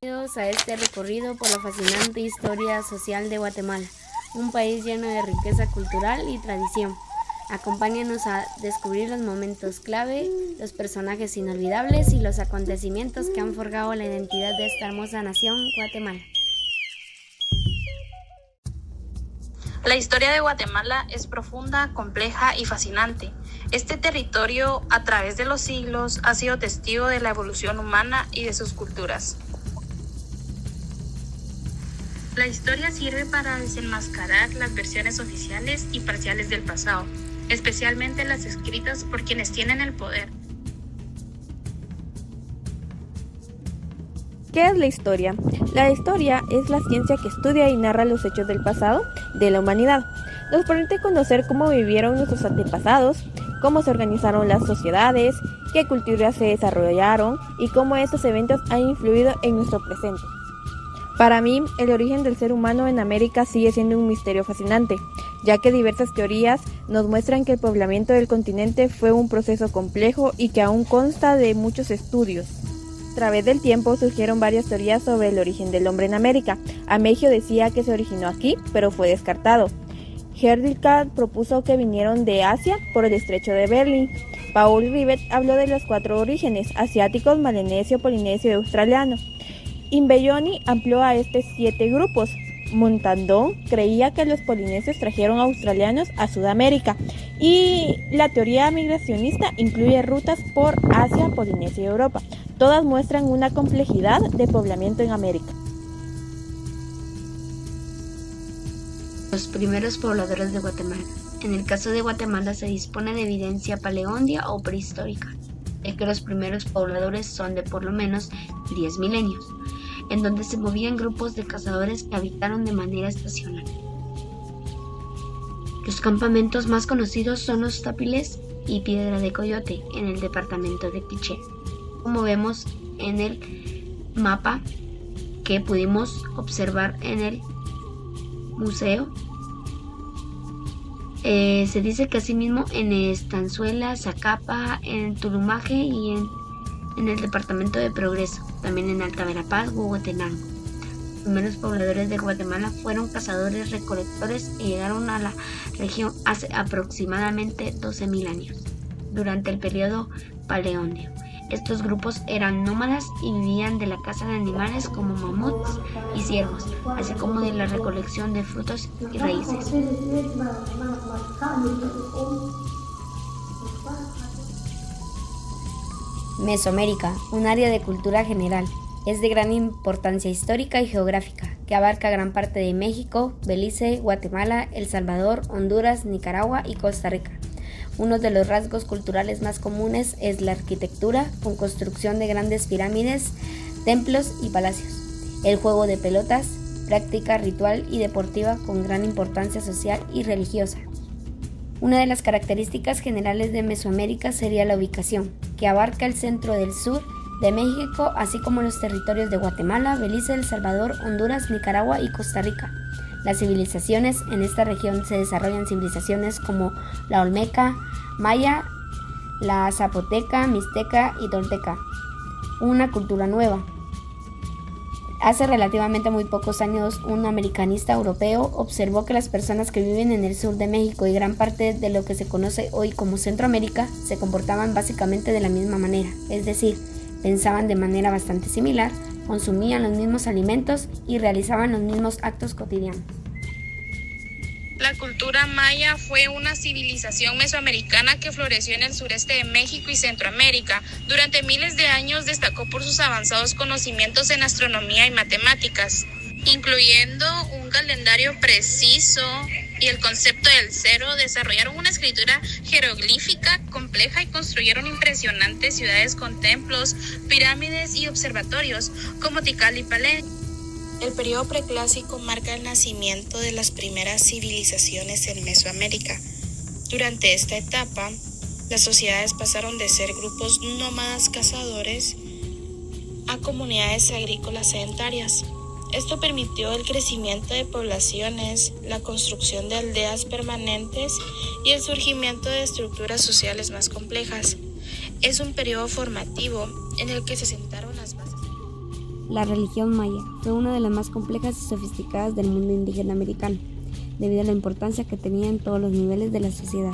Bienvenidos a este recorrido por la fascinante historia social de Guatemala, un país lleno de riqueza cultural y tradición. Acompáñanos a descubrir los momentos clave, los personajes inolvidables y los acontecimientos que han forjado la identidad de esta hermosa nación, Guatemala. La historia de Guatemala es profunda, compleja y fascinante. Este territorio, a través de los siglos, ha sido testigo de la evolución humana y de sus culturas. La historia sirve para desenmascarar las versiones oficiales y parciales del pasado, especialmente las escritas por quienes tienen el poder. ¿Qué es la historia? La historia es la ciencia que estudia y narra los hechos del pasado de la humanidad. Nos permite conocer cómo vivieron nuestros antepasados, cómo se organizaron las sociedades, qué culturas se desarrollaron y cómo estos eventos han influido en nuestro presente. Para mí, el origen del ser humano en América sigue siendo un misterio fascinante, ya que diversas teorías nos muestran que el poblamiento del continente fue un proceso complejo y que aún consta de muchos estudios. A través del tiempo surgieron varias teorías sobre el origen del hombre en América. Amegio decía que se originó aquí, pero fue descartado. Herdlicka propuso que vinieron de Asia por el estrecho de Bering. Paul Rivet habló de los 4 orígenes: asiáticos, melanesio, polinesio y australiano. Imbeyoni amplió a 7 grupos. Montandon creía que los polinesios trajeron australianos a Sudamérica, y la teoría migracionista incluye rutas por Asia, Polinesia y Europa. Todas muestran una complejidad de poblamiento en América. Los primeros pobladores de Guatemala. En el caso de Guatemala se dispone de evidencia paleondia o prehistórica, ya que los primeros pobladores son de por lo menos 10 milenios, en donde se movían grupos de cazadores que habitaron de manera estacional. Los campamentos más conocidos son los Tapiles y Piedra de Coyote, en el departamento de Quiché, como vemos en el mapa que pudimos observar en el museo. Se dice que asimismo en Estanzuela, Zacapa, en Tulumaje y en el departamento de Progreso, también en Alta Verapaz, Huehuetenango. Los primeros pobladores de Guatemala fueron cazadores recolectores y llegaron a la región hace aproximadamente 12.000 años, durante el periodo paleógeno. Estos grupos eran nómadas y vivían de la caza de animales como mamuts y ciervos, así como de la recolección de frutos y raíces. Mesoamérica, un área de cultura general, es de gran importancia histórica y geográfica, que abarca gran parte de México, Belice, Guatemala, El Salvador, Honduras, Nicaragua y Costa Rica. Uno de los rasgos culturales más comunes es la arquitectura, con construcción de grandes pirámides, templos y palacios. El juego de pelotas, práctica ritual y deportiva con gran importancia social y religiosa. Una de las características generales de Mesoamérica sería la ubicación, que abarca el centro del sur de México, así como los territorios de Guatemala, Belice, El Salvador, Honduras, Nicaragua y Costa Rica. Las civilizaciones en esta región se desarrollan civilizaciones como la Olmeca, Maya, la Zapoteca, Mixteca y Tolteca. Una cultura nueva. Hace relativamente muy pocos años, un americanista europeo observó que las personas que viven en el sur de México y gran parte de lo que se conoce hoy como Centroamérica se comportaban básicamente de la misma manera, es decir, pensaban de manera bastante similar, consumían los mismos alimentos y realizaban los mismos actos cotidianos. La cultura maya fue una civilización mesoamericana que floreció en el sureste de México y Centroamérica. Durante miles de años destacó por sus avanzados conocimientos en astronomía y matemáticas, incluyendo un calendario preciso y el concepto del cero. Desarrollaron una escritura jeroglífica compleja y construyeron impresionantes ciudades con templos, pirámides y observatorios como Tikal y Palenque. El periodo preclásico marca el nacimiento de las primeras civilizaciones en Mesoamérica. Durante esta etapa, las sociedades pasaron de ser grupos nómadas cazadores a comunidades agrícolas sedentarias. Esto permitió el crecimiento de poblaciones, la construcción de aldeas permanentes y el surgimiento de estructuras sociales más complejas. Es un periodo formativo en el que se sentaron las bases. La religión maya fue una de las más complejas y sofisticadas del mundo indígena americano, debido a la importancia que tenía en todos los niveles de la sociedad.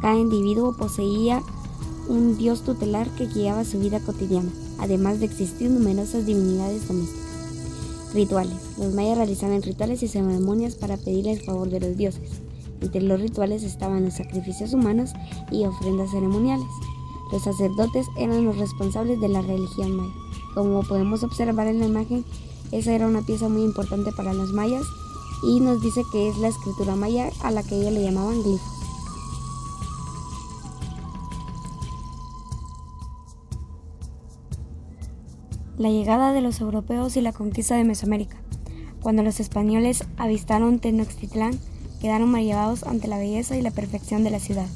Cada individuo poseía un dios tutelar que guiaba su vida cotidiana, además de existir numerosas divinidades domésticas. Rituales. Los mayas realizaban rituales y ceremonias para pedirle el favor de los dioses. Entre los rituales estaban los sacrificios humanos y ofrendas ceremoniales. Los sacerdotes eran los responsables de la religión maya. Como podemos observar en la imagen, esa era una pieza muy importante para los mayas y nos dice que es la escritura maya a la que ellos le llamaban glifos. La llegada de los europeos y la conquista de Mesoamérica. Cuando los españoles avistaron Tenochtitlán, quedaron maravillados ante la belleza y la perfección de la ciudad.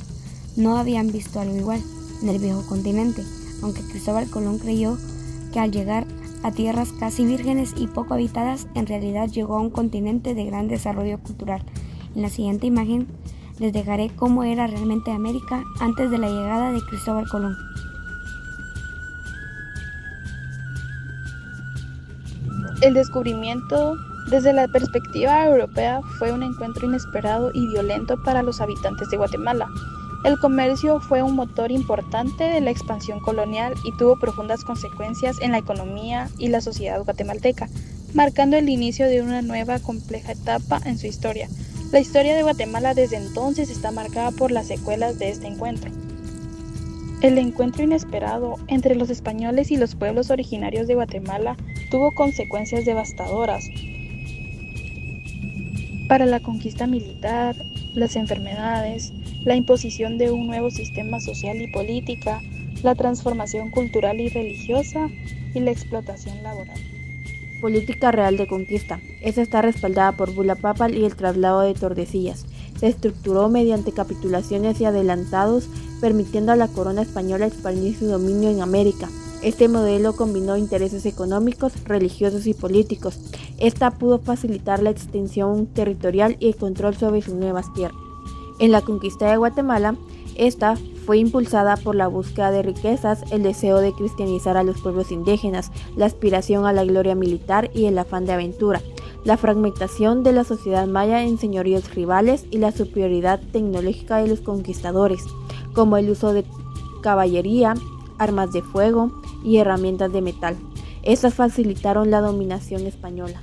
No habían visto algo igual en el viejo continente, aunque Cristóbal Colón creyó que al llegar a tierras casi vírgenes y poco habitadas, en realidad llegó a un continente de gran desarrollo cultural. En la siguiente imagen les dejaré cómo era realmente América antes de la llegada de Cristóbal Colón. El descubrimiento desde la perspectiva europea fue un encuentro inesperado y violento para los habitantes de Guatemala. El comercio fue un motor importante de la expansión colonial y tuvo profundas consecuencias en la economía y la sociedad guatemalteca, marcando el inicio de una nueva compleja etapa en su historia. La historia de Guatemala desde entonces está marcada por las secuelas de este encuentro. El encuentro inesperado entre los españoles y los pueblos originarios de Guatemala tuvo consecuencias devastadoras para la conquista militar, las enfermedades, la imposición de un nuevo sistema social y política, la transformación cultural y religiosa y la explotación laboral. Política real de conquista. Esta está respaldada por bula papal y el traslado de Tordesillas. Se estructuró mediante capitulaciones y adelantados, permitiendo a la corona española expandir su dominio en América. Este modelo combinó intereses económicos, religiosos y políticos. Esta pudo facilitar la extensión territorial y el control sobre sus nuevas tierras. En la conquista de Guatemala, esta fue impulsada por la búsqueda de riquezas, el deseo de cristianizar a los pueblos indígenas, la aspiración a la gloria militar y el afán de aventura, la fragmentación de la sociedad maya en señoríos rivales y la superioridad tecnológica de los conquistadores, como el uso de caballería, armas de fuego y herramientas de metal. Estas facilitaron la dominación española.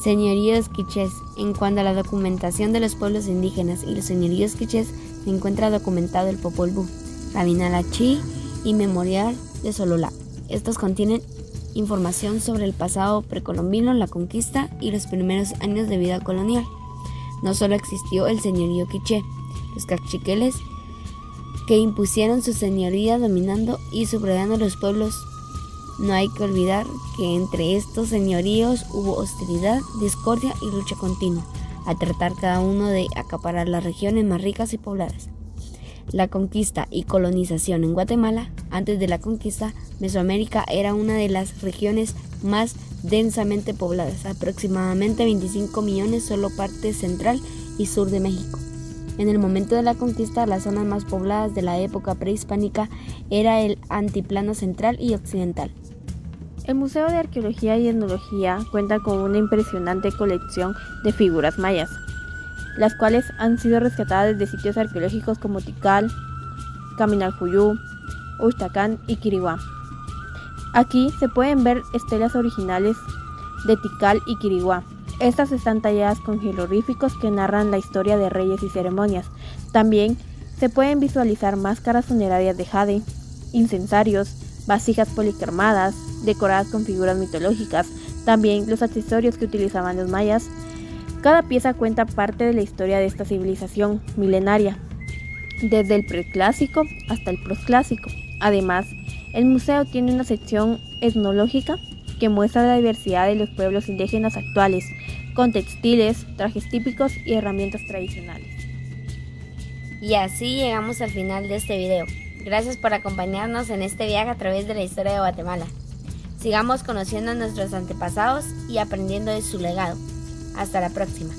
Señoríos quichés. En cuanto a la documentación de los pueblos indígenas y los señoríos quichés, se encuentra documentado el Popol Vuh, Rabinalachi y Memorial de Sololá. Estos contienen información sobre el pasado precolombino, la conquista y los primeros años de vida colonial. No solo existió el señorío quiché, los caciques que impusieron su señoría dominando y subrayando los pueblos. No hay que olvidar que entre estos señoríos hubo hostilidad, discordia y lucha continua, a tratar cada uno de acaparar las regiones más ricas y pobladas. La conquista y colonización en Guatemala. Antes de la conquista, Mesoamérica era una de las regiones más densamente pobladas, aproximadamente 25 millones, solo parte central y sur de México. En el momento de la conquista, las zonas más pobladas de la época prehispánica era el antiplano central y occidental. El Museo de Arqueología y Etnología cuenta con una impresionante colección de figuras mayas, las cuales han sido rescatadas de sitios arqueológicos como Tikal, Caminalcuyú, Uxtacán y Quiriguá. Aquí se pueden ver estelas originales de Tikal y Quiriguá. Estas están talladas con jeroglíficos que narran la historia de reyes y ceremonias. También se pueden visualizar máscaras funerarias de jade, incensarios, vasijas policromadas, decoradas con figuras mitológicas, también los accesorios que utilizaban los mayas. Cada pieza cuenta parte de la historia de esta civilización milenaria, desde el preclásico hasta el posclásico. Además, el museo tiene una sección etnológica que muestra la diversidad de los pueblos indígenas actuales, con textiles, trajes típicos y herramientas tradicionales. Y así llegamos al final de este video. Gracias por acompañarnos en este viaje a través de la historia de Guatemala. Sigamos conociendo a nuestros antepasados y aprendiendo de su legado. Hasta la próxima.